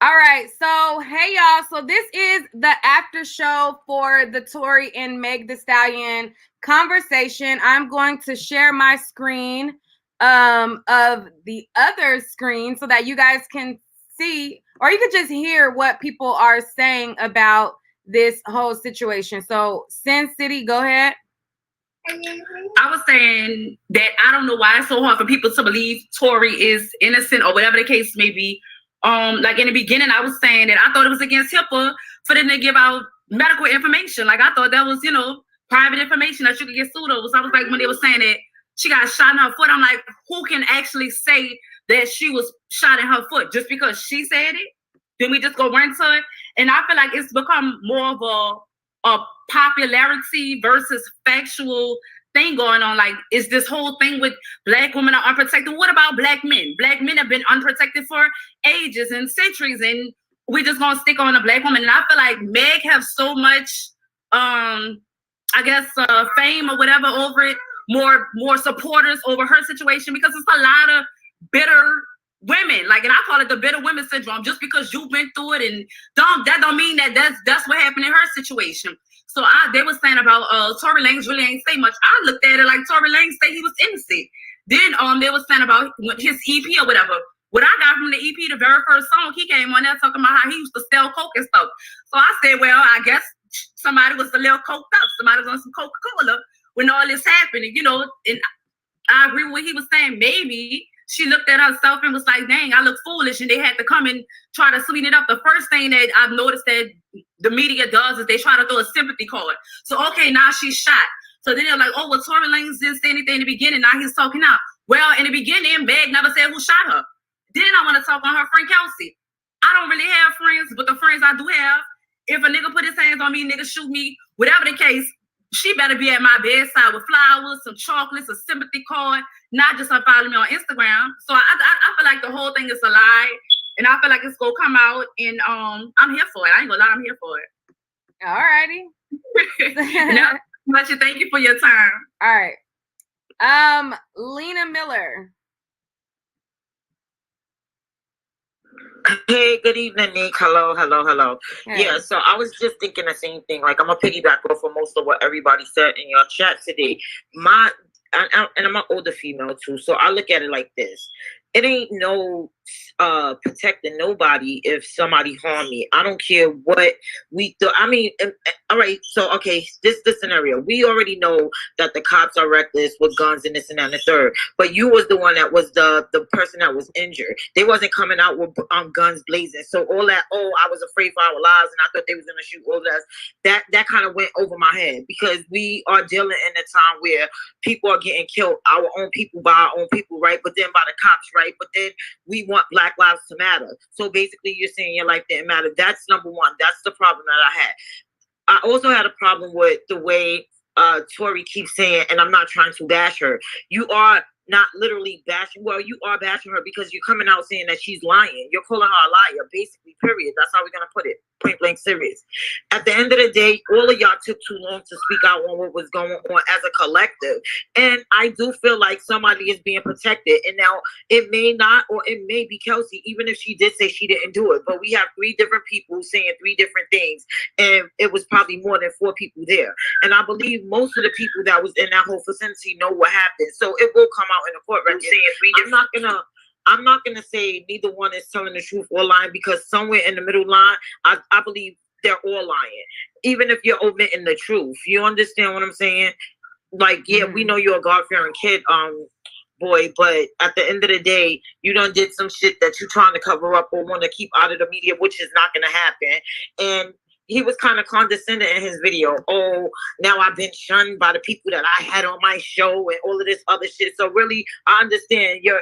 All right, so hey y'all. So this is the after show for the Tory and Meg Thee Stallion conversation. I'm going to share my screen of the other screen so that you guys can see, or you could just hear what people are saying about this whole situation. So Sin City, go ahead. I was saying that I don't know why it's so hard for people to believe Tory is innocent or whatever the case may be. Like in the beginning, I was saying that I thought it was against HIPAA for them to give out medical information. Like I thought that was, private information that you could get sued over. So I was like, when they were saying that she got shot in her foot, I'm like, who can actually say that she was shot in her foot just because she said it? Then we just go run to it. And I feel like it's become more of a popularity versus factual thing going on. Like, is this whole thing with Black women are unprotected? What about Black men? Black men have been unprotected for ages and centuries, and we're just gonna stick on a Black woman. And I feel like Meg has so much, fame or whatever over it, more supporters over her situation, because it's a lot of bitter women, like, and I call it the bitter women syndrome. Just because you've been through it, and that don't mean that's what happened in her situation. So they were saying about Tory Lanez really ain't say much. I looked at it like Tory Lanez said he was innocent. Then they were saying about his EP or whatever. What I got from the EP, the very first song, he came on there talking about how he used to sell coke and stuff. So I said, well, I guess somebody was a little coked up. Somebody was on some Coca-Cola when all this happened, and I agree with what he was saying. Maybe she looked at herself and was like, dang, I look foolish, and they had to come and try to sweeten it up. The first thing that I've noticed that the media does is they try to throw a sympathy card. So, okay, now she's shot. So then they're like, oh, well, Tory Lanez didn't say anything in the beginning. Now he's talking out. Well, in the beginning, Meg never said who shot her. Then I want to talk on her friend Kelsey. I don't really have friends, but the friends I do have, if a nigga put his hands on me, nigga shoot me, whatever the case, she better be at my bedside with flowers, some chocolates, a sympathy card, not just her following me on Instagram. So I feel like the whole thing is a lie, and I feel like it's gonna come out, and I'm here for it. I ain't gonna lie, I'm here for it. All righty. No, much. Thank you for your time. All right. Lena Miller. Hey, good evening, Nick. Hello. Hey. Yeah, so I was just thinking the same thing. Like, I'm a piggyback off of most of what everybody said in your chat today. And I'm an older female too, so I look at it like this. It ain't no protecting nobody if somebody harm me. I don't care what we do. I mean, all right, so okay, this scenario. We already know that the cops are reckless with guns and this and that and the third. But you was the one that was the person that was injured. They wasn't coming out with guns blazing. So all that, I was afraid for our lives and I thought they was gonna shoot all that kind of went over my head, because we are dealing in a time where people are getting killed, our own people by our own people, right? But then by the cops, right? But then we want Black lives to matter. So basically you're saying your life didn't matter. That's number one. That's the problem that I had. I also had a problem with the way Tory keeps saying, and I'm not trying to bash her, you are not literally bashing, well, you are bashing her because you're coming out saying that she's lying. You're calling her a liar, basically, period. That's how we're going to put it, point blank serious. At the end of the day, all of y'all took too long to speak out on what was going on as a collective. And I do feel like somebody is being protected. And now it may not, or it may be Kelsey, even if she did say she didn't do it. But we have 3 different people saying 3 different things. And it was probably more than 4 people there. And I believe most of the people that was in that whole vicinity know what happened. So it will come out in the court record. I'm not gonna say neither one is telling the truth or lying, because somewhere in the middle line, I believe they're all lying. Even if you're omitting the truth, you understand what I'm saying? Like, yeah, we know you're a God-fearing kid, boy, but at the end of the day, you done did some shit that you're trying to cover up or want to keep out of the media, which is not gonna happen. And he was kind of condescending in his video. Oh, now I've been shunned by the people that I had on my show and all of this other shit. So really, I understand you're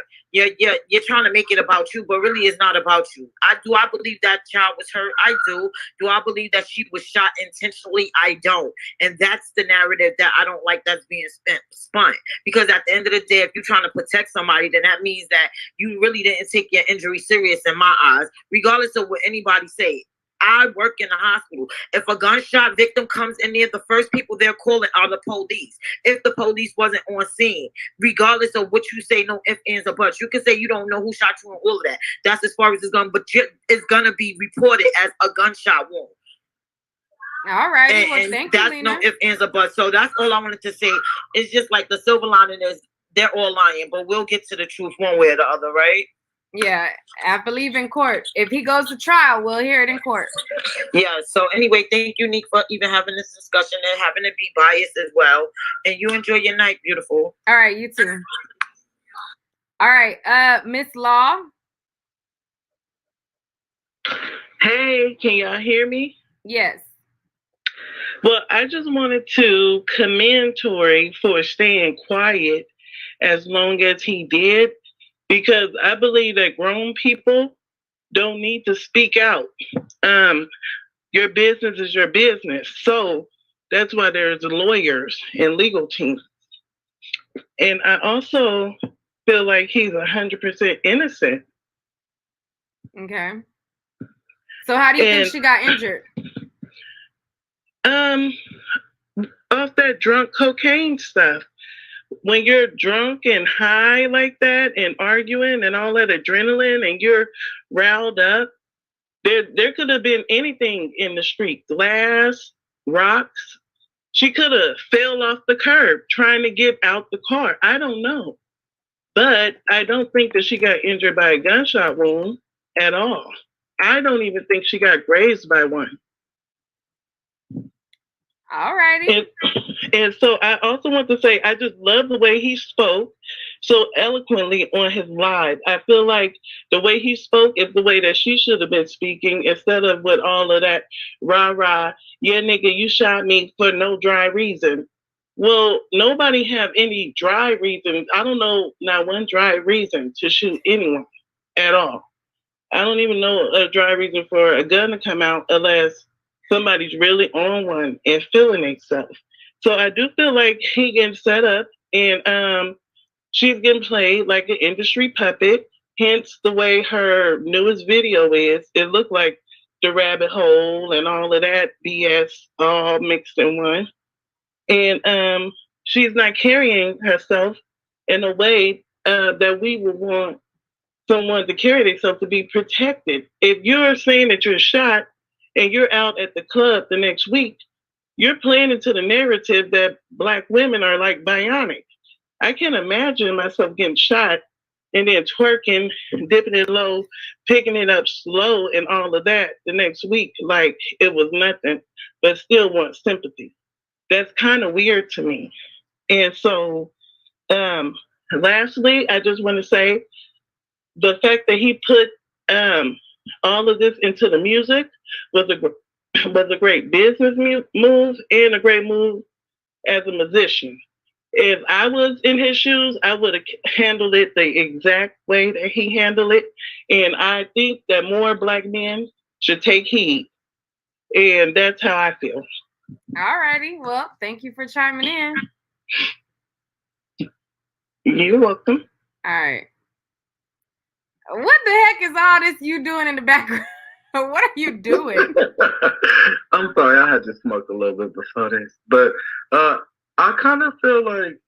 trying to make it about you, but really it's not about you. I believe that child was hurt? I do. Do I believe that she was shot intentionally? I don't. And that's the narrative that I don't like that's being spun. Because at the end of the day, if you're trying to protect somebody, then that means that you really didn't take your injury serious in my eyes, regardless of what anybody say. I work in a hospital. If a gunshot victim comes in there, the first people they're calling are the police. If the police wasn't on scene, regardless of what you say, no ifs, ands, or buts. You can say you don't know who shot you and all of that. That's as far as it's going, but it's going to be reported as a gunshot wound. All right. And that's no ifs, ands, or buts. So that's all I wanted to say. It's just like the silver lining is they're all lying, but we'll get to the truth one way or the other, right? Yeah, I believe in court. If he goes to trial, we'll hear it in court. Yeah, so anyway, thank you, Nick, for even having this discussion and having to be biased as well. And you enjoy your night, beautiful. All right, you too. All right, Miss Law. Hey, can y'all hear me? Yes. Well, I just wanted to commend Tory for staying quiet as long as he did, because I believe that grown people don't need to speak out. Your business is your business. So that's why there's lawyers and legal teams. And I also feel like he's 100% innocent. Okay. So how do you think she got injured? Off that drunk cocaine stuff. When you're drunk and high like that and arguing and all that adrenaline and you're riled up, there could have been anything in the street. Glass, rocks. She could have fell off the curb trying to get out the car. I don't know. But I don't think that she got injured by a gunshot wound at all. I don't even think she got grazed by one. All righty. And so I also want to say, I just love the way he spoke so eloquently on his live. I feel like the way he spoke is the way that she should have been speaking, instead of with all of that rah-rah, yeah, nigga, you shot me for no dry reason. Well, nobody have any dry reason. I don't know not one dry reason to shoot anyone at all. I don't even know a dry reason for a gun to come out unless somebody's really on one and feeling themselves. So I do feel like he getting set up, and she's getting played like an industry puppet. Hence the way her newest video is. It looked like the rabbit hole and all of that BS all mixed in one. And she's not carrying herself in a way that we would want someone to carry themselves, to be protected. If you're saying that you're shot and you're out at the club the next week, you're playing into the narrative that Black women are like bionic. I can't imagine myself getting shot and then twerking, dipping it low, picking it up slow and all of that the next week like it was nothing, but still want sympathy. That's kind of weird to me. And so, lastly, I just want to say the fact that he put all of this into the music was a great business move and a great move as a musician. If I was in his shoes, I would have handled it the exact way that he handled it. And I think that more Black men should take heed. And that's how I feel. All righty. Well, thank you for chiming in. You're welcome. All right. What the heck is all this you doing in the background? What are you doing? I'm sorry, I had to smoke a little bit before this. But I kind of feel like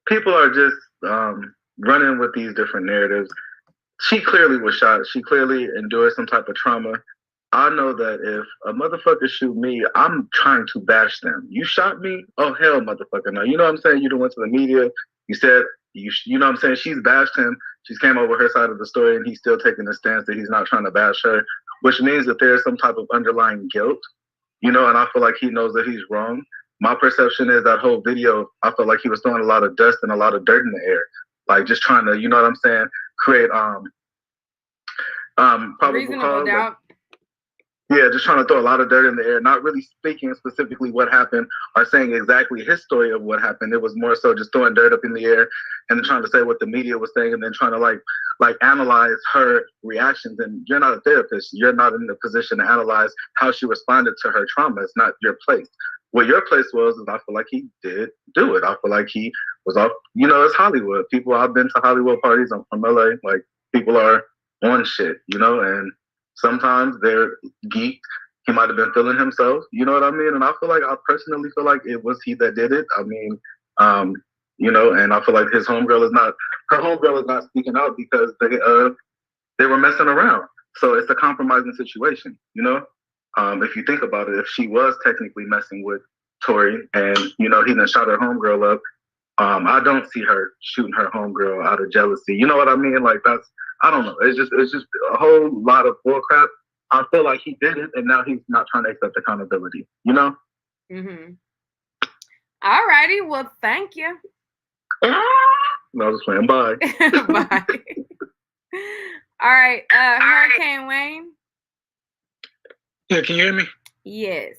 people are just running with these different narratives. She clearly was shot. She clearly endured some type of trauma. I know that if a motherfucker shoot me, I'm trying to bash them. You shot me? Oh, hell, motherfucker, no. You know what I'm saying? You done went to the media. You said, you know what I'm saying? She's bashed him. She's came over her side of the story, and he's still taking the stance that he's not trying to bash her, which means that there's some type of underlying guilt, you know, and I feel like he knows that he's wrong. My perception is that whole video, I felt like he was throwing a lot of dust and a lot of dirt in the air, like just trying to, you know what I'm saying, create probable Reasonable cause. doubt. Yeah, just trying to throw a lot of dirt in the air, not really speaking specifically what happened or saying exactly his story of what happened. It was more so just throwing dirt up in the air and then trying to say what the media was saying and then trying to like analyze her reactions. And you're not a therapist. You're not in the position to analyze how she responded to her trauma. It's not your place. What your place was is I feel like he did do it. I feel like he was off, you know, it's Hollywood. People, I've been to Hollywood parties. I'm from LA. Like, people are on shit, you know, and sometimes they're geeked he might have been feeling himself. You know what I mean? And I personally feel like it was he that did it. I mean, and I feel like her homegirl is not speaking out because they were messing around. So it's a compromising situation, if you think about it, if she was technically messing with Tory and, he done shot her homegirl up, I don't see her shooting her homegirl out of jealousy. You know what I mean? Like I don't know. It's just a whole lot of bullcrap. I feel like he did it and now he's not trying to accept accountability, Mm-hmm. All righty. Well, thank you. No, I was playing. Bye. Bye. All right. Hurricane Wayne. Yeah, can you hear me? Yes.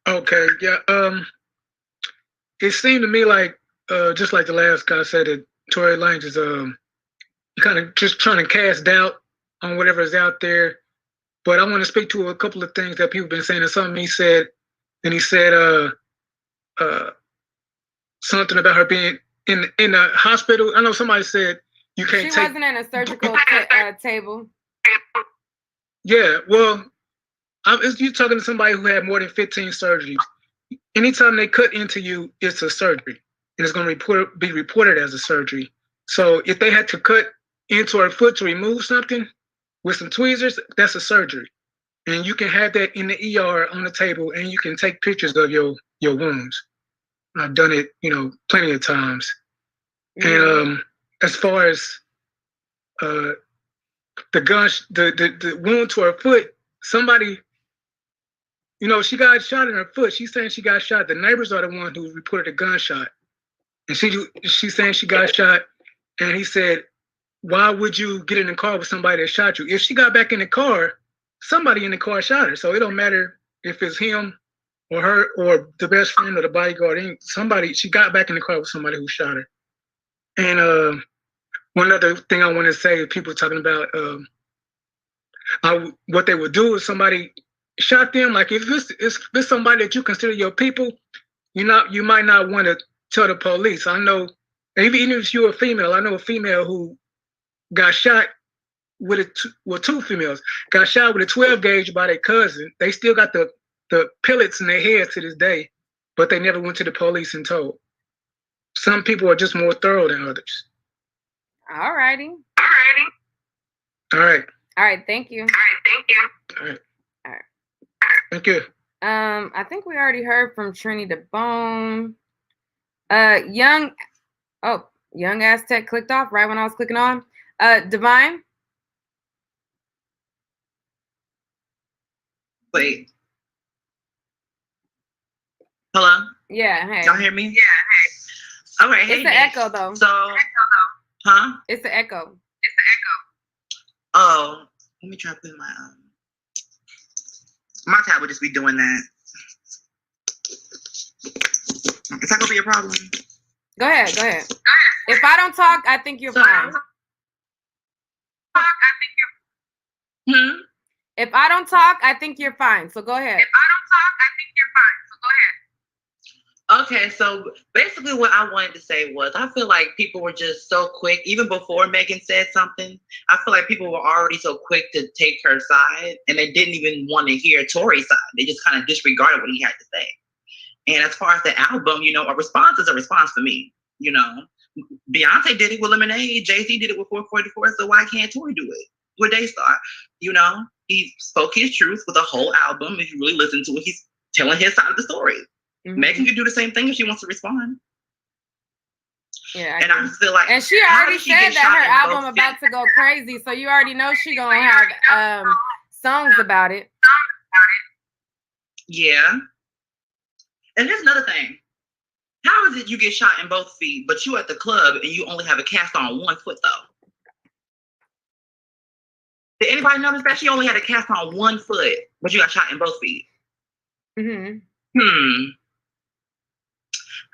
Okay. Yeah. It seemed to me like just like the last guy said that Tory Lanez is kind of just trying to cast doubt on whatever is out there. But I want to speak to a couple of things that people have been saying. And something he said something about her being in the hospital. I know somebody said you can't She wasn't in a surgical table. Yeah, well, you're talking to somebody who had more than 15 surgeries. Anytime they cut into you, it's a surgery, and it's going to be reported as a surgery. So if they had to cut into her foot to remove something with some tweezers, that's a surgery, and you can have that in the ER on the table, and you can take pictures of your wounds. I've done it, plenty of times. Mm-hmm. And as far as the wound to her foot, somebody, she got shot in her foot. She's saying she got shot. The neighbors are the one who reported a gunshot. And she's saying she got shot. And he said, why would you get in the car with somebody that shot you? If she got back in the car, somebody in the car shot her. So it don't matter if it's him or her or the best friend or the bodyguard. She got back in the car with somebody who shot her. And one other thing I want to say, people talking about what they would do if somebody shot them. Like if it's somebody that you consider your people, you might not want to tell the police. I know, even if you're a female, I know a female who got shot with two females got shot with a 12 gauge by their cousin. They still got the pellets in their head to this day, but they never went to the police and told. Some people are just more thorough than others. All righty. All right. Thank you. All right. Thank you. I think we already heard from Trini DeBone. Young Aztec clicked off right when I was clicking on. Divine. Wait. Hello? Yeah, hey. Y'all hear me? Yeah, hey. All right, hey. It's an echo, though. Huh? It's an echo. Oh, let me try to put my tab would just be doing that. Is that gonna be a problem? Go ahead. If I don't talk, I think you're fine. If I don't talk, I think you're fine. So go ahead. Okay, so basically what I wanted to say was I feel like people were just so quick, even before Megan said something, I feel like people were already so quick to take her side and they didn't even want to hear Tory's side. They just kind of disregarded what he had to say. And as far as the album, a response is a response for me. Beyonce did it with Lemonade, Jay-Z did it with 444, so why can't Tory do it with Daystar? He spoke his truth with a whole album. If you really listen to it, he's telling his side of the story. Mm-hmm. Megan could do the same thing if she wants to respond. Yeah, I just feel like, and she already said that her album about to go crazy, so you already know she gonna have songs about it. Yeah. And here's another thing. How is it you get shot in both feet, but you at the club and you only have a cast on one foot though? Did anybody notice that she only had a cast on one foot, but you got shot in both feet?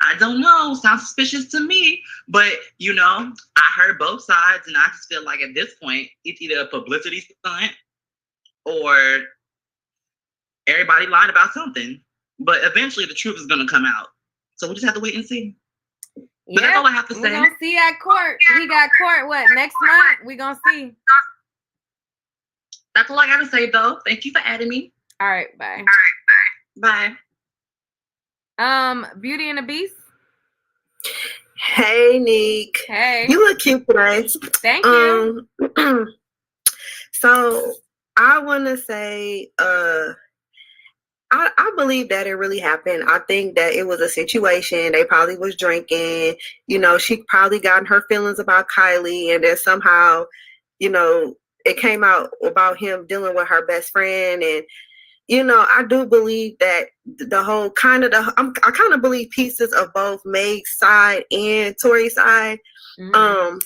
I don't know. Sounds suspicious to me. But, I heard both sides, and I just feel like at this point, it's either a publicity stunt or everybody lied about something. But eventually, the truth is going to come out. So we just have to wait and see. But that's all I have to say. We're going to see at court. We got court, next month? We're going to see. That's all I gotta say, though. Thank you for adding me. All right, bye. Bye. Beauty and the Beast. Hey, Nick. Hey. You look cute today. Thank you. So I want to say, I believe that it really happened. I think that it was a situation. They probably was drinking. You know, she probably got in her feelings about Kylie, and then somehow, you know, it came out about him dealing with her best friend. And, you know, I do believe that the whole I kind of believe pieces of both Meg's side and Tory's side. Mm-hmm.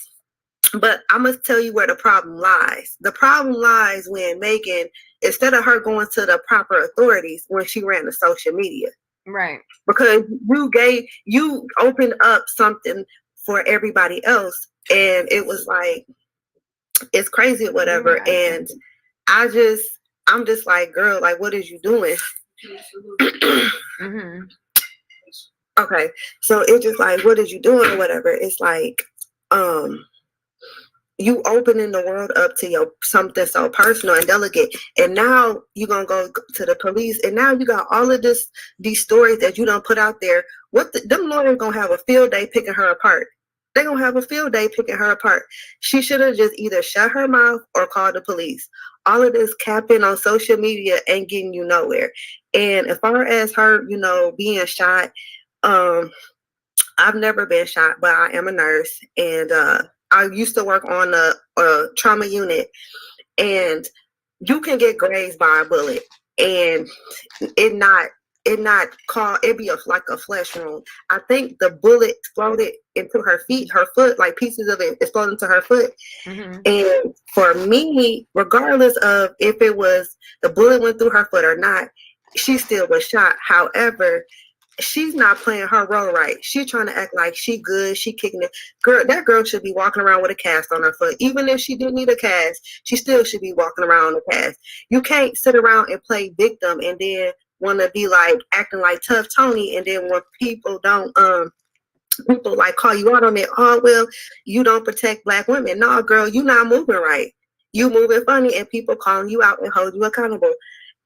But I must tell you where the problem lies. The problem lies when Megan, instead of her going to the proper authorities when she ran the social media. Right. Because you opened up something for everybody else, and it was like, it's crazy or whatever. Yeah. And I'm just like, girl, like, what is you doing? Mm-hmm. Okay. So it's just like, what is you doing or whatever? It's like, you opening the world up to something so personal and delicate, and now you're gonna go to the police, and now you got all of these stories that you don't put out there. Them lawyers gonna have a field day picking her apart. They're gonna have a field day picking her apart. She should have just either shut her mouth or called the police. All of this capping on social media ain't getting you nowhere. And as far as her, you know, being shot, I've never been shot, but I am a nurse, and I used to work on a trauma unit, and you can get grazed by a bullet, and it be like a flesh wound. I think the bullet exploded into her foot, like pieces of it exploded into her foot. Mm-hmm. And for me, regardless of if it was the bullet went through her foot or not, she still was shot. However, she's not playing her role right. She's trying to act like she good, she kicking it. Girl, that girl should be walking around with a cast on her foot. Even if she didn't need a cast, she still should be walking around with a cast. You can't sit around and play victim and then want to be like acting like tough Tony, and then when people don't people like call you out on it, oh well, you don't protect Black women. No, girl, you not moving right. You moving funny, and people calling you out and hold you accountable.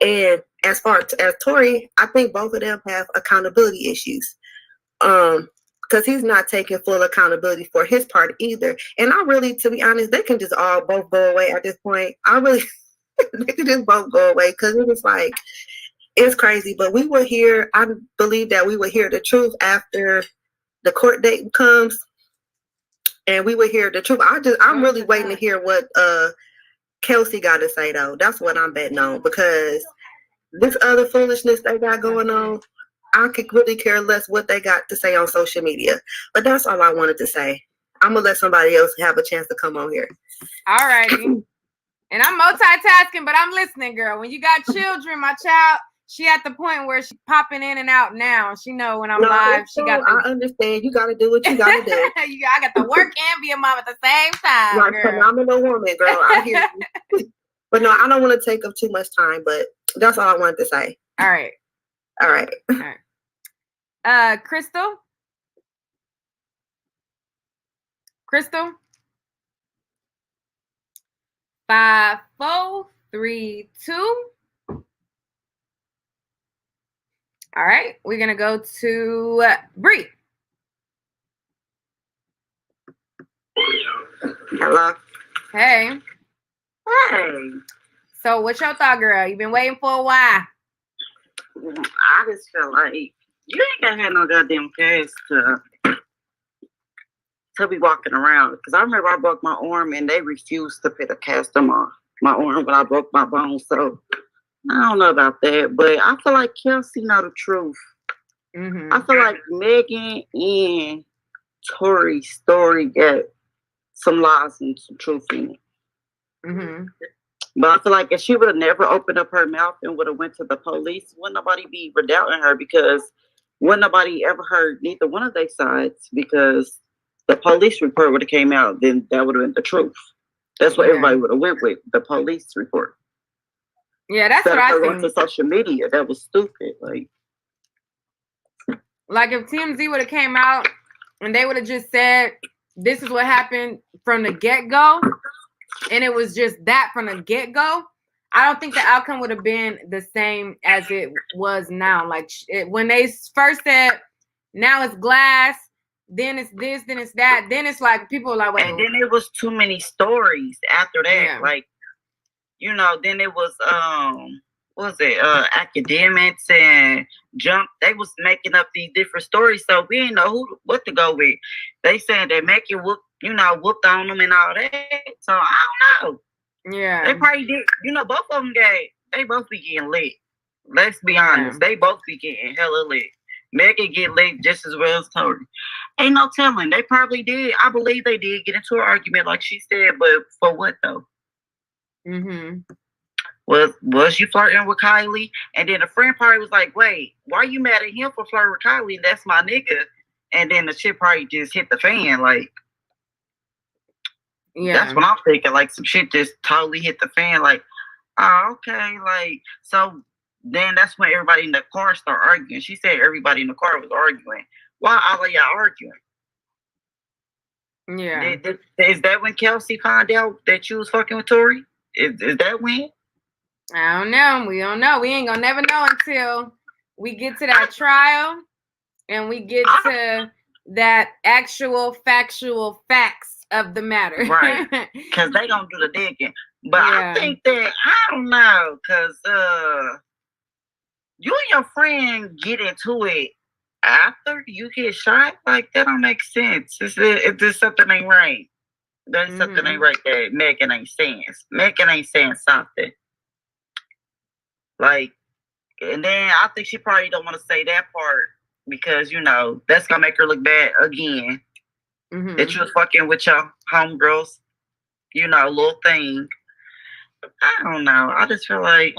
And as far as Tory, I think both of them have accountability issues. Because he's not taking full accountability for his part either. And I really, to be honest, they can just all both go away at this point. They can just both go away, because it was like, it's crazy. But I believe that we will hear the truth after the court date comes, and we will hear the truth. I'm really waiting to hear what Kelsey got to say, though. That's what I'm betting on, because this other foolishness they got going on, I could really care less what they got to say on social media. But that's all I wanted to say. I'm gonna let somebody else have a chance to come on here. All righty. And I'm multitasking, but I'm listening, girl. When you got children, my child, she at the point where she's popping in and out now. She know when I'm live. I understand. You got to do what you got to do. I got to work and be a mom at the same time. Like, girl. Phenomenal woman, girl. I hear you. But no, I don't want to take up too much time. But that's all I wanted to say. All right. All right. All right. Crystal. 5, 4, 3, 2. All right, we're gonna go to Bree. Hello. Hey. Hey. So, what's your thought, girl? You've been waiting for a while. I just feel like you ain't gonna have no goddamn cast to be walking around. Because I remember I broke my arm and they refused to put a cast on my arm when I broke my bone. So I don't know about that, but I feel like Kelsey know the truth. Mm-hmm. I feel like Megan and Tory's story got some lies and some truth in it. Mm-hmm. But I feel like if she would have never opened up her mouth and would have went to the police, wouldn't nobody be doubting her, because wouldn't nobody ever heard neither one of their sides, because the police report would have came out, then that would have been the truth. That's what everybody would have went with, the police report. Yeah, that's what I think. To social media, that was stupid. Like if TMZ would have came out and they would have just said, this is what happened from the get-go, and it was just that from the get-go, I don't think the outcome would have been the same as it was now. Like when they first said, now it's glass, then it's this, then it's that, then it's like people are like, wait. And then it was too many stories after that. Yeah. Like, you know, then it was what was it? Academics and jump. They was making up these different stories, so we didn't know what to go with. They said they make it whooped on them and all that. So I don't know. Yeah. They probably did. You know, both of them they both be getting lit. Let's be honest. They both be getting hella lit. Megan get lit just as well as Tory. Ain't no telling. They probably did. I believe they did get into an argument like she said, but for what though? Mm-hmm. Was you flirting with Kylie? And then a friend probably was like, wait, why you mad at him for flirting with Kylie? That's my nigga. And then the shit probably just hit the fan. Like, yeah, that's what I'm thinking. Like, some shit just totally hit the fan. Like, oh, okay. Like, so then that's when everybody in the car started arguing. She said everybody in the car was arguing. Why all of y'all arguing? Yeah. Is that when Kelsey found out that you was fucking with Tory? Is that when? I don't know. We don't know. We ain't gonna never know until we get to that trial and we get to that actual factual facts of the matter. Right. Because they gonna do the digging. But I think that, I don't know, because you and your friend get into it after you get shot. Like, that don't make sense. If there's something ain't right. There's something ain't right there. Megan ain't saying. Megan ain't saying something. Like, and then I think she probably don't want to say that part because, you know, that's going to make her look bad again. That you was fucking with your homegirls, you know, little thing. I don't know. I just feel like,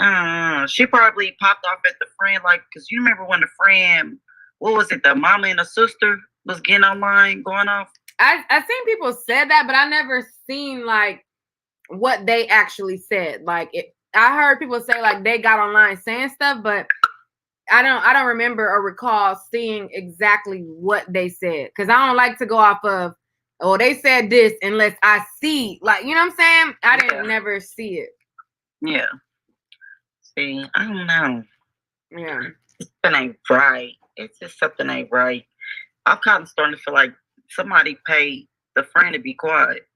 she probably popped off at the friend, like, because you remember when the friend, what was it, the mama and the sister was getting online, going off? I seen people said that, but I never seen, like, what they actually said. Like, I heard people say, like, they got online saying stuff, but I don't remember or recall seeing exactly what they said. Because I don't like to go off of, oh, they said this unless I see, like, you know what I'm saying? I didn't never see it. Yeah. See, I don't know. Yeah. Something ain't right. It's just something ain't right. I'm kind of starting to feel like somebody paid the friend to be quiet.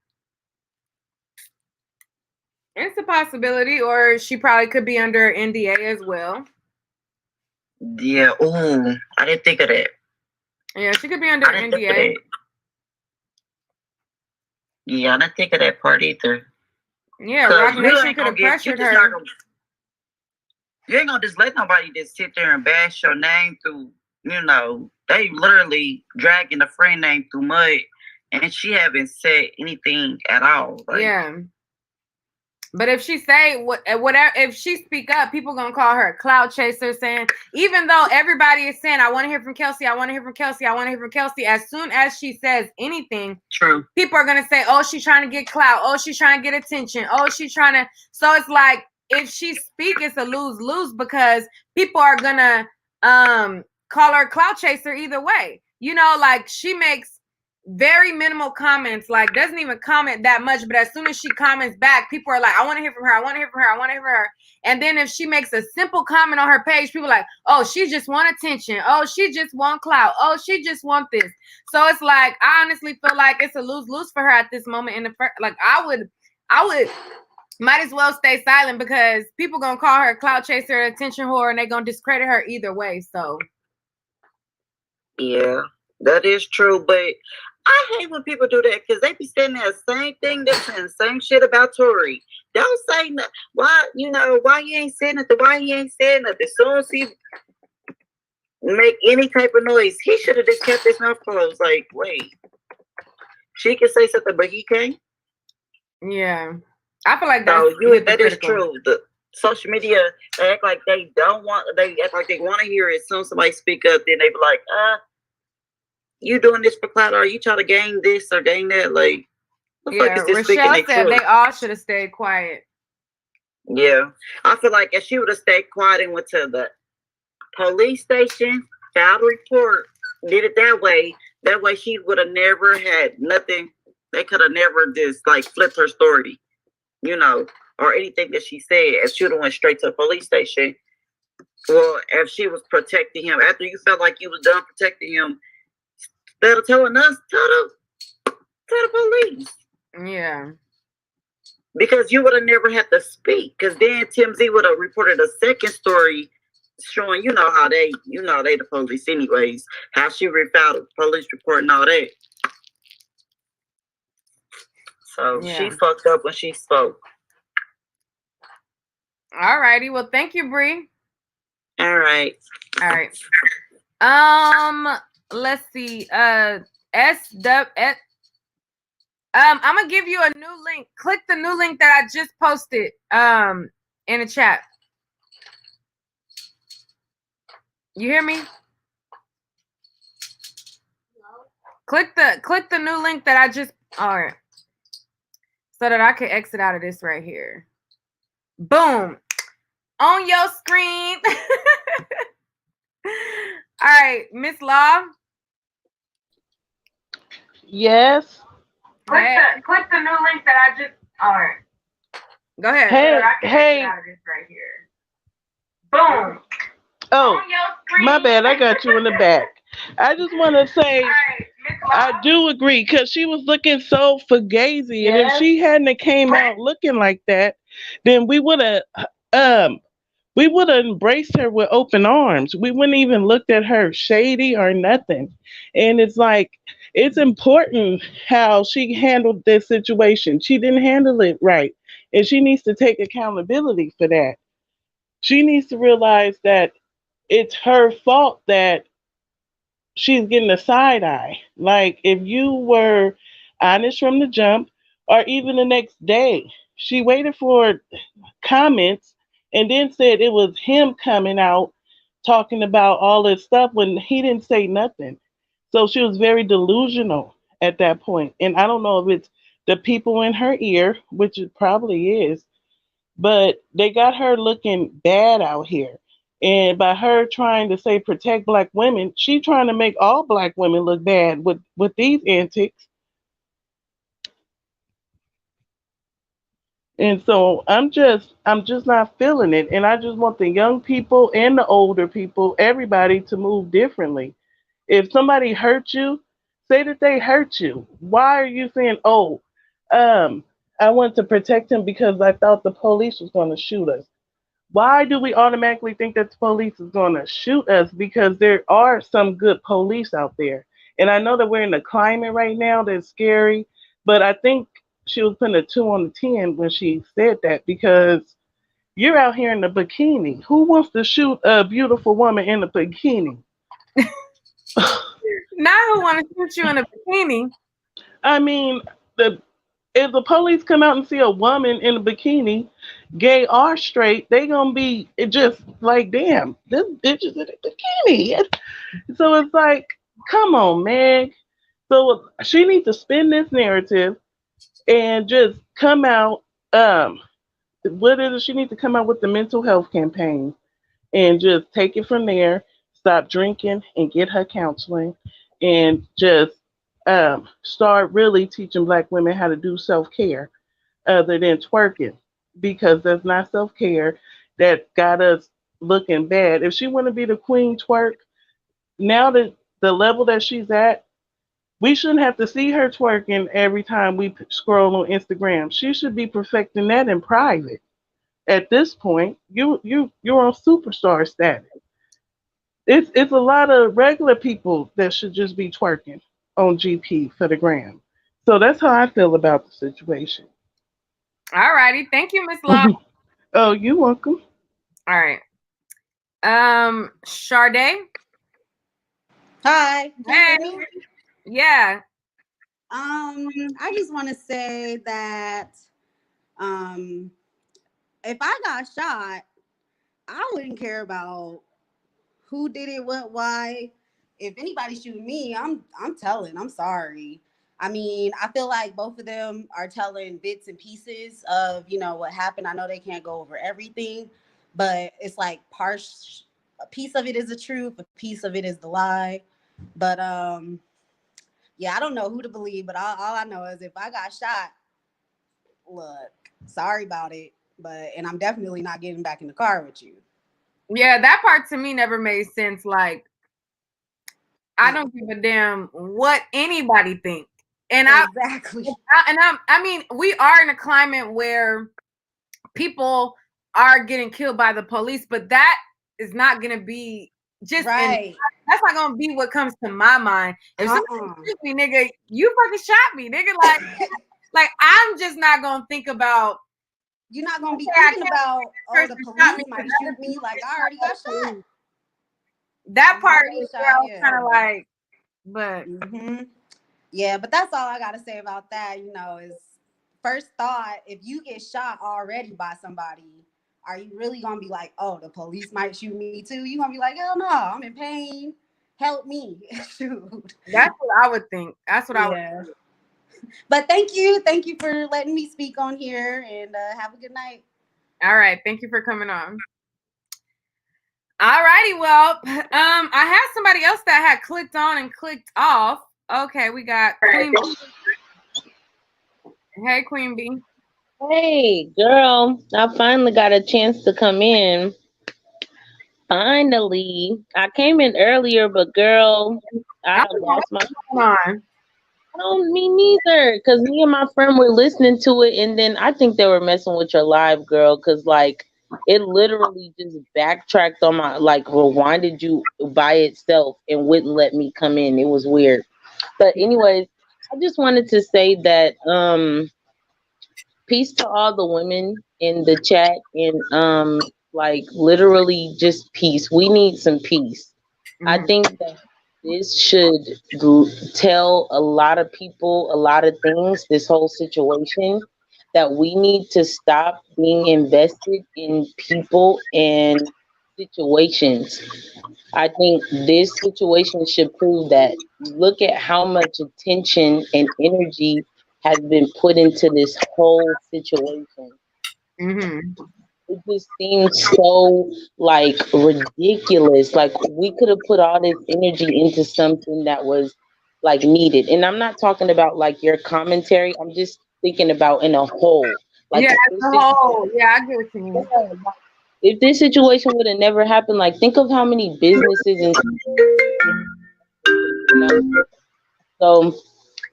It's a possibility, or she probably could be under NDA as well. Yeah. Ooh, I didn't think of that. Yeah, she could be under NDA. Yeah, I didn't think of that part either. Yeah, Rock Nation could have pressured her. You ain't gonna just let nobody just sit there and bash your name through, you know, they literally dragging the friend name through mud and she haven't said anything at all. Like, yeah. But if she say whatever, if she speak up, people gonna call her a cloud chaser. Saying, even though everybody is saying, "I want to hear from Kelsey. I want to hear from Kelsey. I want to hear from Kelsey." As soon as she says anything, true, people are gonna say, "Oh, she's trying to get clout. Oh, she's trying to get attention. Oh, she's trying to." So it's like if she speak, it's a lose because people are gonna call her a cloud chaser either way. You know, like she makes very minimal comments, like doesn't even comment that much, but as soon as she comments back, people are like, I want to hear from her, I want to hear from her, I want to hear from her. And then if she makes a simple comment on her page, people are like, oh, she just want attention, oh, she just want clout, oh, she just want this. So it's like, I honestly feel like it's a lose-lose for her at this moment. In the like, I would might as well stay silent because people gonna call her a clout chaser, attention whore, and they gonna discredit her either way. So yeah, that is true, but I hate when people do that because they be saying that same thing, they're saying the same shit about Tory. Don't say nothing. Why, you know, why you ain't saying nothing? Why he ain't saying nothing? As soon as he make any type of noise, he should have just kept his mouth closed. Like, wait, she can say something, but he can't? Yeah. I feel like that is true. The social media, they act like they act like they want to hear it. As soon as somebody speak up, then they be like, you doing this for clout? Are you trying to gain this or gain that? Like, Rochelle said they all should have stayed quiet. Yeah, I feel like if she would have stayed quiet and went to the police station, filed a report, did it that way she would have never had nothing. They could have never just like flipped her story, you know. or anything that she said, if she would have went straight to the police station, or if she was protecting him after you felt like you was done protecting him, instead of telling us, tell the police. Yeah. Because you would have never had to speak. Because then TMZ would have reported a second story showing, how they the police anyways. How she filed a police report and all that. So she fucked up when she spoke. All righty. Well, thank you, Bree. All right. Let's see. I'm gonna give you a new link. Click the new link that I just posted in the chat. You hear me? Click the new link that I just all right. So that I can exit out of this right here. Boom. On your screen. All right, Miss Law. Yes. Click the new link that I just. All right. Go ahead. Hey. Out of this right here. Boom. Oh, my bad. I got you in the back. I just want to say, right, I do agree, because she was looking so fugazi, yes. And if she hadn't came out looking like that, then we would have embraced her with open arms. We wouldn't even looked at her shady or nothing. And it's like, it's important how she handled this situation. She didn't handle it right, and she needs to take accountability for that. She needs to realize that it's her fault that she's getting a side eye. Like, if you were honest from the jump, or even the next day, she waited for comments and then said it was him coming out talking about all this stuff when he didn't say nothing. So she was very delusional at that point. And I don't know if it's the people in her ear, which it probably is, but they got her looking bad out here. And by her trying to say protect Black women, she trying to make all Black women look bad with these antics. And so I'm just not feeling it. And I just want the young people and the older people, everybody, to move differently. If somebody hurt you, say that they hurt you. Why are you saying, I want to protect him because I thought the police was going to shoot us? Why do we automatically think that the police is going to shoot us? Because there are some good police out there. And I know that we're in a climate right now that's scary, but I think she was putting a 2 on the 10 when she said that, because you're out here in a bikini. Who wants to shoot a beautiful woman in a bikini? Not who want to shoot you in a bikini. I mean, if the police come out and see a woman in a bikini, gay or straight, they gonna be just like, damn, this bitch is in a bikini. So it's like, come on, man. So she needs to spin this narrative and just come out. What is it? She needs to come out with the mental health campaign and just take it from there. Stop drinking and get her counseling, and just start really teaching Black women how to do self-care other than twerking, because that's not self-care. That got us looking bad. If she want to be the queen twerk, now that the level that she's at, we shouldn't have to see her twerking every time we scroll on Instagram. She should be perfecting that in private. At this point, you're on superstar status. It's a lot of regular people that should just be twerking on GP for the gram. So that's how I feel about the situation. All righty. Thank you, Miss Law. Oh, you're welcome. All right. Sade. Hi. Hey. Yeah. I just want to say that if I got shot, I wouldn't care about who did it, what, why. If anybody shoot me, I'm telling. I'm sorry. I mean, I feel like both of them are telling bits and pieces of, what happened. I know they can't go over everything, but it's like a piece of it is the truth, a piece of it is the lie. But yeah, I don't know who to believe, but all I know is if I got shot, look, sorry about it. and I'm definitely not getting back in the car with you. Yeah, that part to me never made sense. Like, I don't give a damn what anybody thinks. And exactly. I mean, we are in a climate where people are getting killed by the police, but that is not gonna be just right. That's not gonna be what comes to my mind. If somebody shoot me, nigga, you fucking shot me, nigga. Like I'm just not gonna think about. You're not gonna be thinking about, oh, the police might shoot me. Like I already got shot. That part is kind of like, but yeah, but that's all I gotta say about that. You know, is first thought, if you get shot already by somebody, are you really gonna be like, oh, the police might shoot me too? You gonna be like, hell no, I'm in pain. Help me. Shoot. That's what I would think. That's what I would think. But thank you for letting me speak on here, and have a good night. All right, thank you for coming on. All righty, well, I had somebody else that had clicked on and clicked off. Okay, we got Queen B. Hey, Queen B. Hey, girl, I finally got a chance to come in. Finally, I came in earlier, but girl, I lost my. I don't mean neither, because me and my friend were listening to it, and then I think they were messing with your live, girl, because like it literally just backtracked on my, like rewinded you by itself and wouldn't let me come in. It was weird. But anyways, I just wanted to say that peace to all the women in the chat, and like literally just peace. We need some peace. I think that this should tell a lot of people a lot of things, this whole situation, that we need to stop being invested in people and situations. I think this situation should prove that. Look at how much attention and energy has been put into this whole situation. It just seems so like ridiculous. Like we could have put all this energy into something that was like needed. And I'm not talking about like your commentary. I'm just thinking about in a whole. Like yeah, as a whole. Yeah, I get what you mean. If this situation would have never happened, like think of how many businesses and so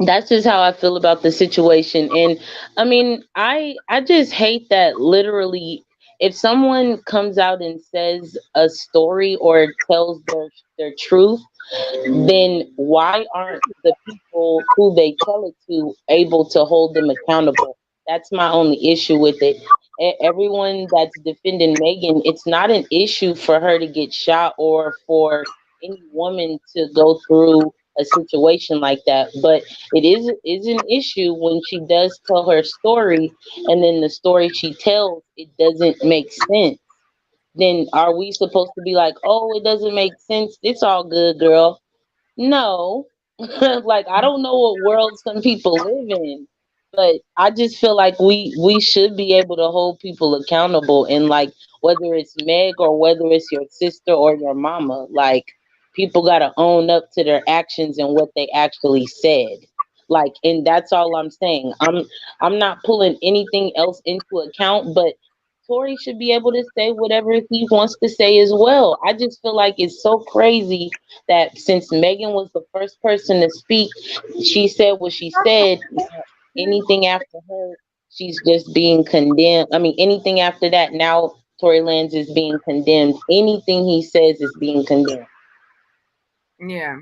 that's just how I feel about the situation. And I mean, I just hate that literally if someone comes out and says a story or tells their truth, then why aren't the people who they tell it to able to hold them accountable? That's my only issue with it. Everyone that's defending Megan, it's not an issue for her to get shot or for any woman to go through a situation like that, but it is an issue when she does tell her story and then the story she tells, it doesn't make sense. Then are we supposed to be like, oh, it doesn't make sense, it's all good, girl? No. Like I don't know what world some people live in, but I just feel like we should be able to hold people accountable, and like whether it's Meg or whether it's your sister or your mama, like people got to own up to their actions and what they actually said. Like, and that's all I'm saying. I'm not pulling anything else into account, but Tory should be able to say whatever he wants to say as well. I just feel like it's so crazy that since Megan was the first person to speak, she said what she said. Anything after her, she's just being condemned. I mean, anything after that, now Tory Lanez is being condemned. Anything he says is being condemned. Yeah.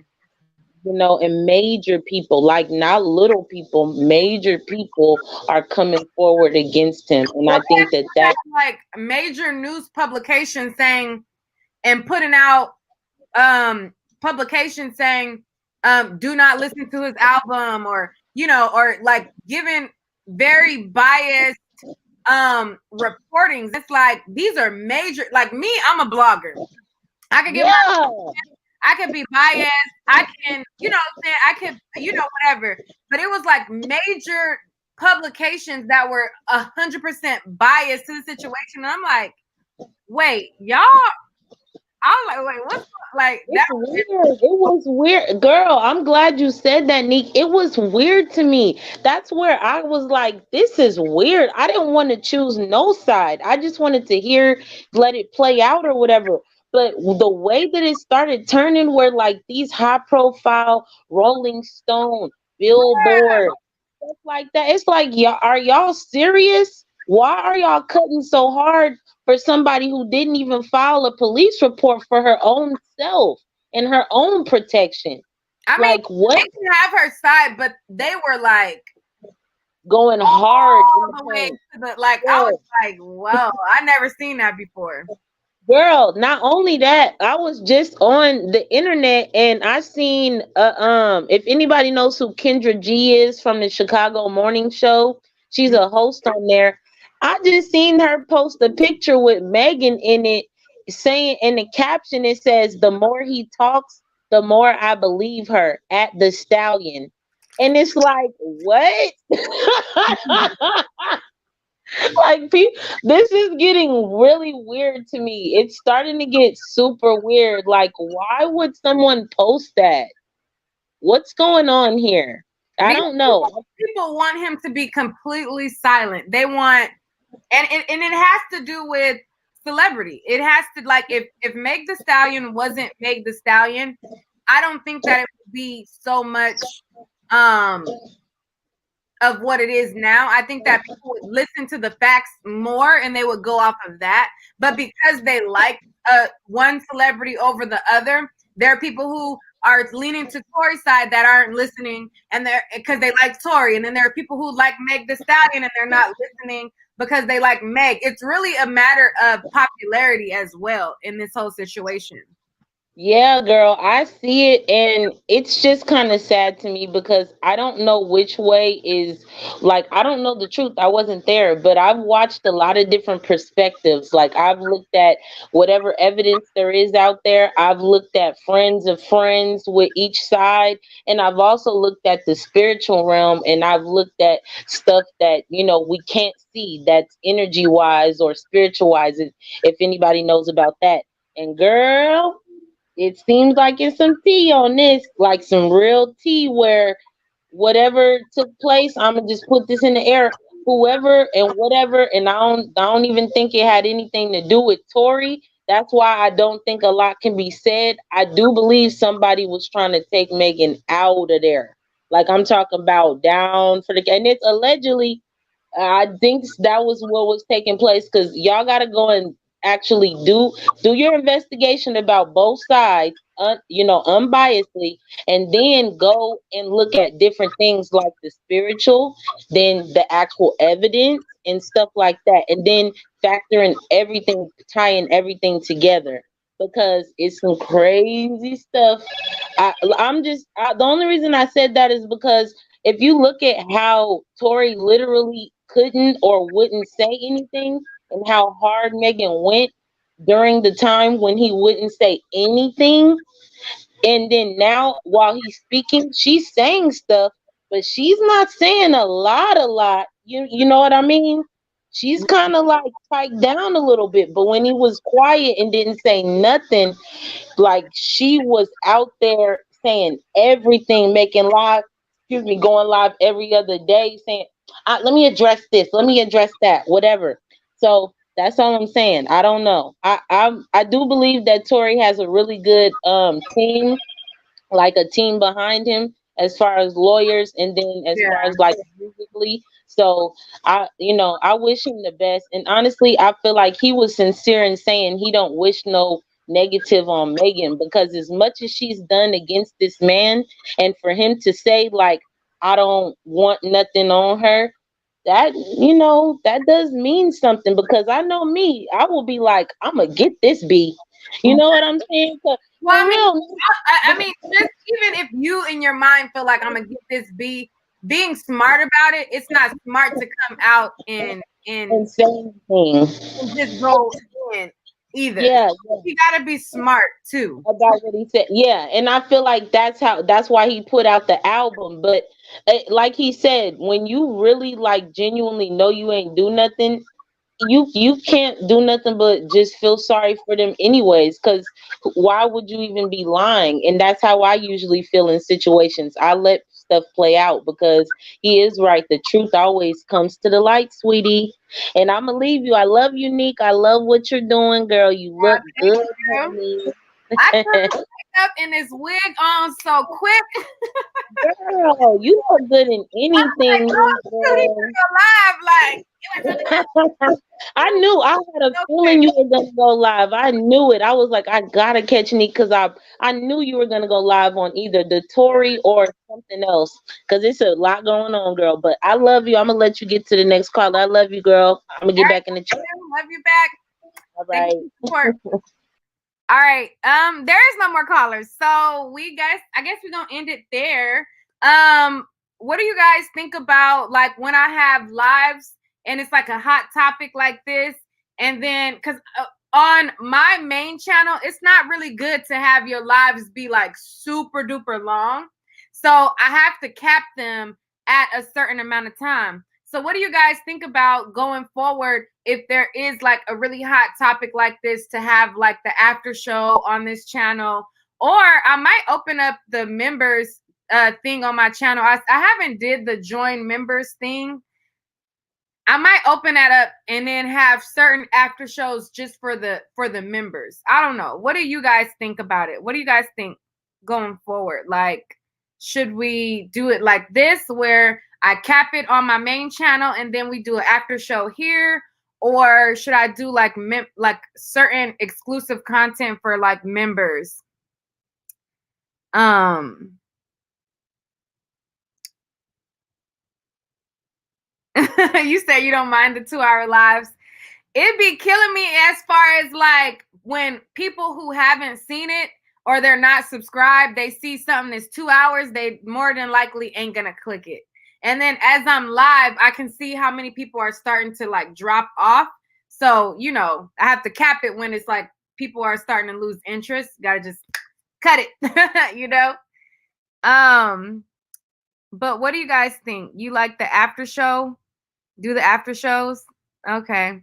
You know, and major people, like not little people, major people are coming forward against him. And I think that like major news publications saying and putting out publications saying do not listen to his album, or you know, or like giving very biased reportings. It's like these are major, like me, I'm a blogger. I can give I could be biased. I can, you know what I'm saying? I could, you know, whatever. But it was like major publications that were 100% biased to the situation. And I'm like, wait, y'all I'm like, wait, what's like that? It's weird. It was weird. Girl, I'm glad you said that, Nick. It was weird to me. That's where I was like, this is weird. I didn't want to choose no side. I just wanted to hear, let it play out or whatever. But the way that it started turning, where like these high profile Rolling Stone, Billboard, stuff like that, it's like, y'all, are y'all serious? Why are y'all cutting so hard for somebody who didn't even file a police report for her own self and her own protection? I mean, Like, what? they can have her side, but they were like Going hard in all the the way paint. to the like. I was like, whoa, I never seen that before. Girl, not only that, I was just on the internet and I seen if anybody knows who Kendra G is from the Chicago Morning Show, she's a host on there. I just seen her post a picture with Megan in it, saying in the caption it says, "The more he talks, the more I believe her," at the Stallion. And it's like, what? Like, this is getting really weird to me. It's starting to get super weird. Like, why would someone post that? What's going on here? I Because don't know. people want him to be completely silent. They want, and it has to do with celebrity. It has to, like, if Meg the Stallion wasn't Meg the Stallion, I don't think that it would be so much of what it is now. I think that people would listen to the facts more and they would go off of that. But because they like one celebrity over the other, there are people who are leaning to Tory's side that aren't listening, and they're because they like Tory. And then there are people who like Meg the Stallion and they're not listening because they like Meg. It's really a matter of popularity as well in this whole situation. Yeah, girl, I see it, and it's just kind of sad to me because I don't know which way is, like, I don't know the truth. I wasn't there, but I've watched a lot of different perspectives. Like, I've looked at whatever evidence there is out there, I've looked at friends of friends with each side, and I've also looked at the spiritual realm, and I've looked at stuff that, we can't see, that's energy wise or spiritual wise, if anybody knows about that. And girl, it seems like it's some tea on this, like some real tea where whatever took place, I'm gonna just put this in the air. Whoever and whatever, and I don't even think it had anything to do with Tory. That's why I don't think a lot can be said. I do believe somebody was trying to take Megan out of there. Like, I'm talking about down for the, and it's allegedly, I think that was what was taking place, because y'all got to go and actually do your investigation about both sides, unbiasedly, and then go and look at different things like the spiritual, then the actual evidence and stuff like that, and then factor in everything, tying everything together, because it's some crazy stuff. The only reason I said that is because if you look at how Tory literally couldn't or wouldn't say anything, and how hard Megan went during the time when he wouldn't say anything, and then now while he's speaking, she's saying stuff, but she's not saying a lot. You know what I mean? She's kind of like piped down a little bit, but when he was quiet and didn't say nothing, like, she was out there saying everything, making live, going live every other day, saying, let me address this, let me address that, whatever. So that's all I'm saying. I don't know. I do believe that Tory has a really good team, like a team behind him, as far as lawyers, and then as far Yeah. as like musically. So I wish him the best. And honestly, I feel like he was sincere in saying he don't wish no negative on Megan, because as much as she's done against this man, and for him to say like, I don't want nothing on her, that does mean something, because I know me, I will be like, I'm gonna get this B. You know what I'm saying? Well, For real. I mean, just even if you in your mind feel like I'm gonna get this B, being smart about it, it's not smart to come out and Insane thing. just go in either. Yeah, You gotta be smart too. about what he said. Yeah, and I feel like that's why he put out the album. But like he said, when you really like genuinely know you ain't do nothing, you can't do nothing but just feel sorry for them anyways, because why would you even be lying? And that's how I usually feel in situations. I let stuff play out because he is right. The truth always comes to the light, sweetie. And I'm gonna leave you. I love you, Nick. I love what you're doing, girl. You look Thank good, you. honey. I put the makeup and this wig on so quick. Girl, you look good in I'm like, anything, oh, shoot, he's girl. gonna go live. Like, you ain't gonna I knew I had a so feeling quick. you were gonna go live. I knew it. I was like, I gotta catch Nick because I knew you were gonna go live on either the Tory or something else. Because it's a lot going on, girl. But I love you. I'm gonna let you get to the next call. I love you, girl. I'm gonna get back in the chat. Love you back. All Thank right. you for support. All right. There is no more callers. So I guess we're gonna end it there. What do you guys think about like when I have lives and it's like a hot topic like this? And then because on my main channel, it's not really good to have your lives be like super duper long. So I have to cap them at a certain amount of time. So what do you guys think about going forward if there is like a really hot topic like this to have like the after show on this channel? Or I might open up the members thing on my channel. I haven't did the join members thing. I might open that up and then have certain after shows just for the members. I don't know. What do you guys think about it? What do you guys think going forward? Like, should we do it like this where I cap it on my main channel and then we do an after show here? Or should I do like certain exclusive content for like members? You say you don't mind the 2-hour lives. It'd be killing me as far as like when people who haven't seen it or they're not subscribed, they see something that's 2 hours, they more than likely ain't gonna click it. And then as I'm live, I can see how many people are starting to like drop off. So, you know, I have to cap it when it's like people are starting to lose interest. Gotta just cut it, you know? But what do you guys think? You like the after show? Do the after shows? Okay.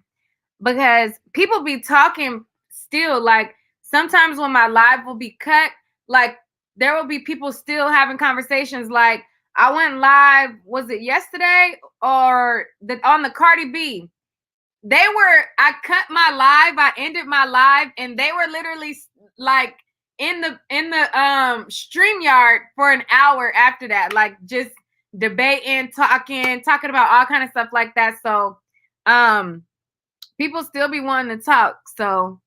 Because people be talking still, like sometimes when my live will be cut, like there will be people still having conversations. Like I went live, was it yesterday or on the Cardi B? I cut my live, I ended my live, and they were literally like in the StreamYard for an hour after that, like just debating, talking about all kind of stuff like that. So people still be wanting to talk. So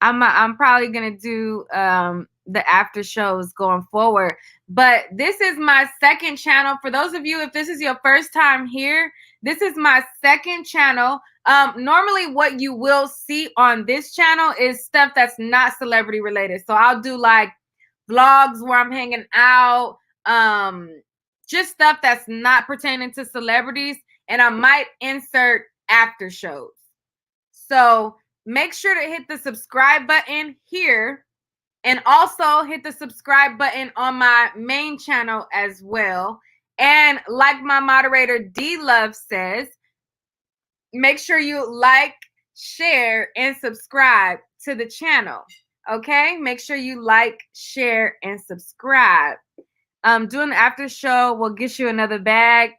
I'm probably gonna do the after shows going forward. But this is my second channel. For those of you, if this is your first time here, this is my second channel. Normally what you will see on this channel is stuff that's not celebrity related. So I'll do like vlogs where I'm hanging out, just stuff that's not pertaining to celebrities, and I might insert after shows. So make sure to hit the subscribe button here and also hit the subscribe button on my main channel as well. And like my moderator D-Love says, make sure you like, share, and subscribe to the channel. Okay? Make sure you like, share, and subscribe. Doing the after show will get you another bag.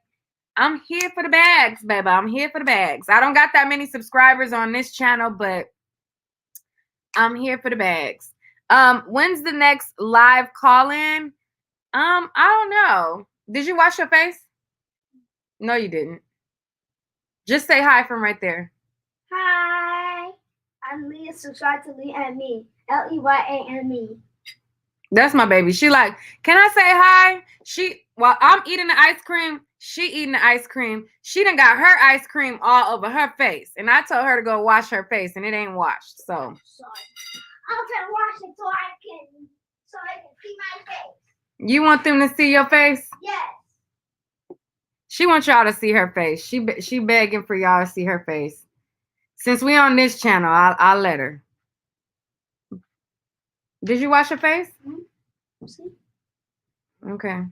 I'm here for the bags, baby. I'm here for the bags. I don't got that many subscribers on this channel, but I'm here for the bags. When's the next live call-in? I don't know. Did you wash your face? No, you didn't. Just say hi from right there. Hi, I'm Leah. Subscribe to Leah and me. LEYA-and-me. That's my baby. She like, can I say hi? While I'm eating the ice cream, she eating the ice cream. She done got her ice cream all over her face. And I told her to go wash her face and it ain't washed. So sorry. I'm gonna wash it so I can see my face. You want them to see your face? Yes. She wants y'all to see her face. She begging for y'all to see her face. Since we on this channel, I'll let her. Did you wash your face? Mm-hmm. See? Okay.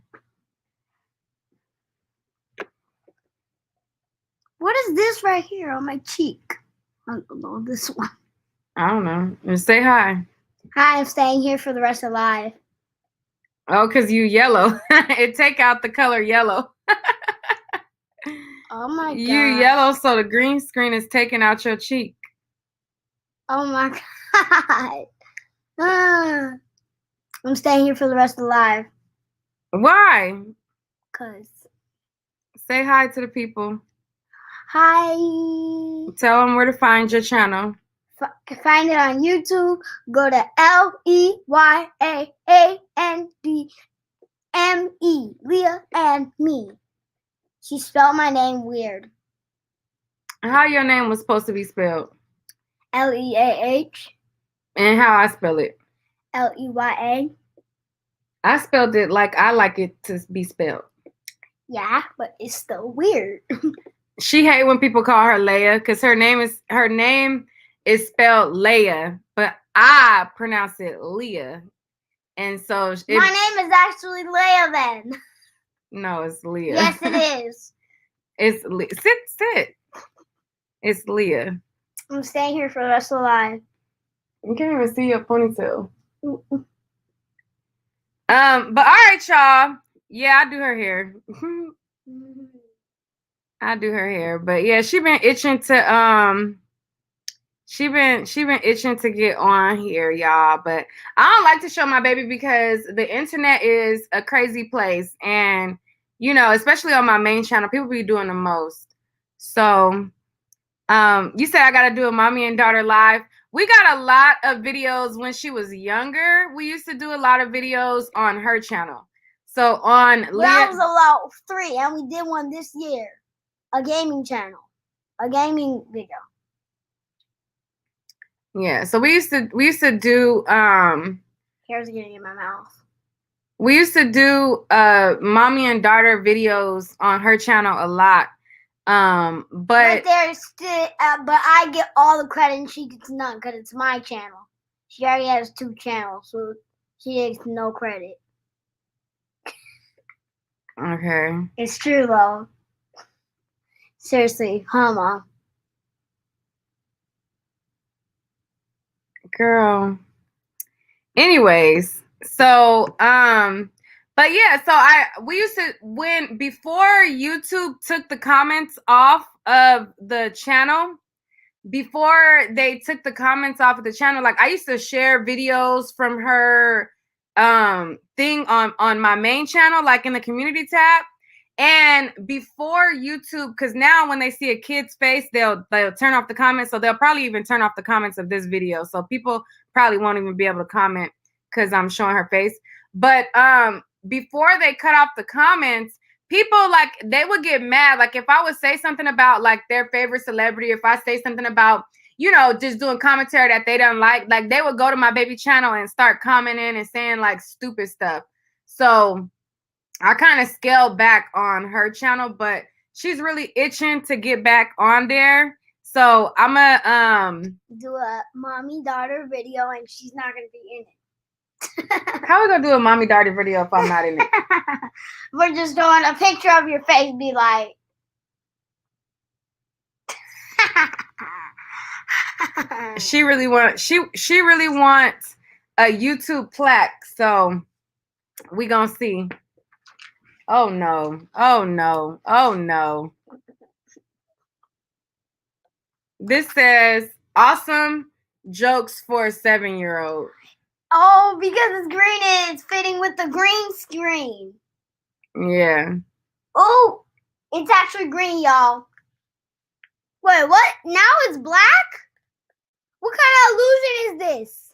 What is this right here on my cheek? I don't know this one. I don't know. Just say hi. Hi, I'm staying here for the rest of life. Oh, because you yellow. It take out the color yellow. Oh my god. You yellow, so the green screen is taking out your cheek. Oh my god. I'm staying here for the rest of life. Why? Cause Say hi to the people. hi. Tell them where to find your channel. Find it on YouTube. Go to LEYAANDME. Leah and me. She spelled my name weird. How your name was supposed to be spelled? LEAH. And how I spell it? LEYA. I spelled it like I like it to be spelled. Yeah, but it's still weird. She hate when people call her Leia because her name is spelled Leia, but I pronounce it Leah. And so My name is actually Leia then. No, it's Leah. Yes, it is. It's sit. It's Leah. I'm staying here for the rest of the life. You can't even see your ponytail. But all right, y'all. Yeah, I do her hair. I do her hair, but yeah, she been itching to she been itching to get on here, y'all. But I don't like to show my baby because the internet is a crazy place, and you know, especially on my main channel, people be doing the most. So, you said I gotta do a mommy and daughter live. We got a lot of videos when she was younger. We used to do a lot of videos on her channel. So on That was about 3, and we did one this year. A gaming channel. A gaming video. Yeah, so we used to do Hair's getting in my mouth. we used to do mommy and daughter videos on her channel a lot. But there's still but I get all the credit and she gets none because it's my channel. She already has 2 channels, so she gets no credit. okay. It's true though. Seriously, huh, Mom? Girl. Anyways, so but yeah, so we used to before YouTube took the comments off of the channel, before they took the comments off of the channel, like I used to share videos from her thing on my main channel, like in the community tab. And before YouTube, because now when they see a kid's face, they'll turn off the comments. So they'll probably even turn off the comments of this video. So people probably won't even be able to comment because I'm showing her face. But before they cut off the comments, people like they would get mad. Like if I would say something about like their favorite celebrity, if I say something about, you know, just doing commentary that they don't like they would go to my baby channel and start commenting and saying like stupid stuff. So I kind of scaled back on her channel, but she's really itching to get back on there. So I'm gonna do a mommy-daughter video and she's not gonna be in it. How are we gonna do a mommy-daughter video if I'm not in it? We're just doing a picture of your face, be like she really wants a YouTube plaque, so we gonna see. Oh no. Oh no. Oh no. This says awesome jokes for a 7-year-old. Oh, because it's green and it's fitting with the green screen. Yeah. Oh, it's actually green, y'all. Wait, what? Now it's black? What kind of illusion is this?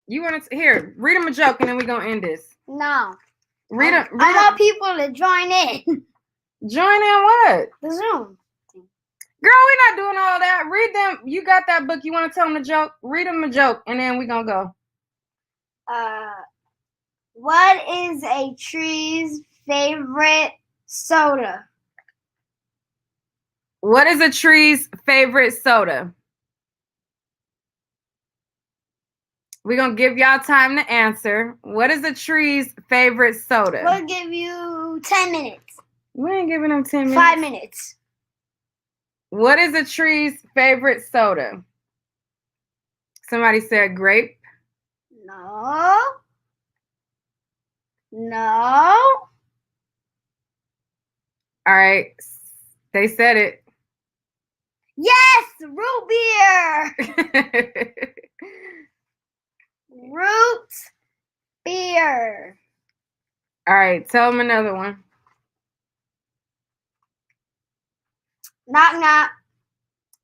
You want to here, read them a joke and then we're gonna end this. No. I want people to join in. Join in what? The Zoom. Girl, we're not doing all that. Read them. You got that book. You want to tell them a joke? Read them a joke, and then we're going to go. What is a tree's favorite soda? What is a tree's favorite soda? We're going to give y'all time to answer. What is a tree's favorite soda? We'll give you 10 minutes. We ain't giving them 10 minutes. 5 minutes. What is a tree's favorite soda? Somebody said grape. No. No. All right. They said it. Yes, root beer. Root beer. All right. Tell them another one. Knock knock.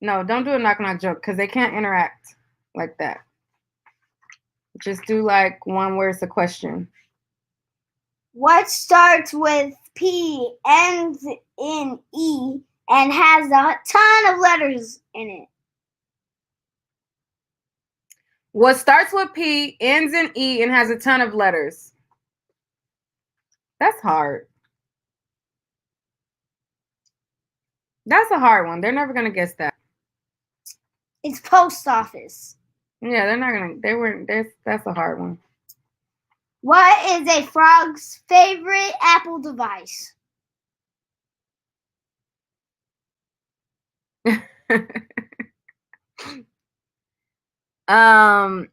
No, don't do a knock knock joke because they can't interact like that. Just do like one where it's a question. What starts with P, ends in E, and has a ton of letters in it? What starts with P, ends in E, and has a ton of letters? That's hard. That's a hard one. They're never gonna guess that. It's post office. Yeah, they're not gonna. They weren't. That's a hard one. What is a frog's favorite Apple device? All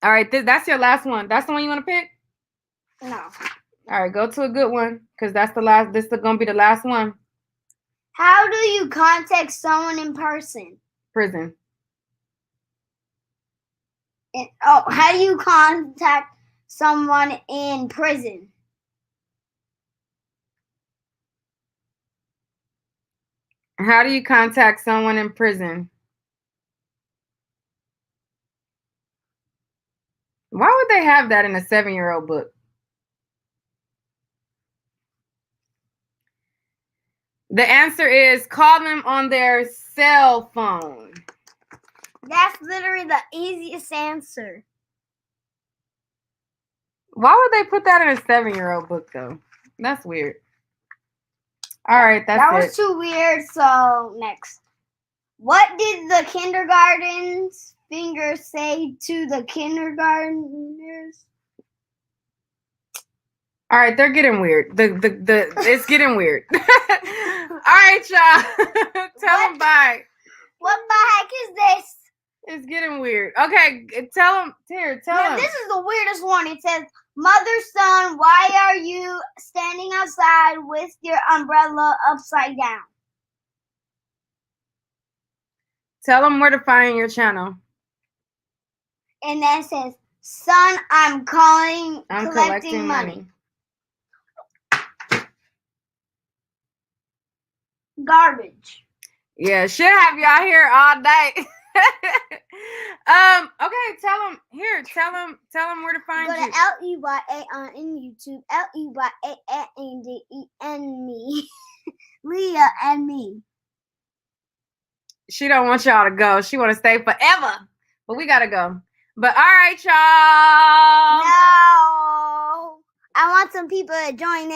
right, that's your last one. That's the one you want to pick? No. All right, go to a good one because that's the last. This is gonna be the last one. How do you contact someone in person? Prison. How do you contact someone in prison? How do you contact someone in prison? Why would they have that in a 7-year-old book? The answer is call them on their cell phone. That's literally the easiest answer. Why would they put that in a 7-year-old book, though? That's weird. All right, That was it. too weird. So next, what did the kindergarten's finger say to the kindergartners? All right, they're getting weird. It's getting weird. All right, y'all. Tell them bye. What the heck is this? It's getting weird. Okay, tell them. Here, tell them. This is the weirdest one. It says, "Mother, son, why are you standing outside with your umbrella upside down?" Tell them where to find your channel. And then it says, "Son, I'm collecting money." Garbage. Yeah, should have y'all here all day. Okay, tell them where to find Go you. to LEYA on YouTube. LEYANDEN me. Leah and me. She don't want y'all to go. She want to stay forever. But we gotta go. But all right, y'all. No. I want some people to join in.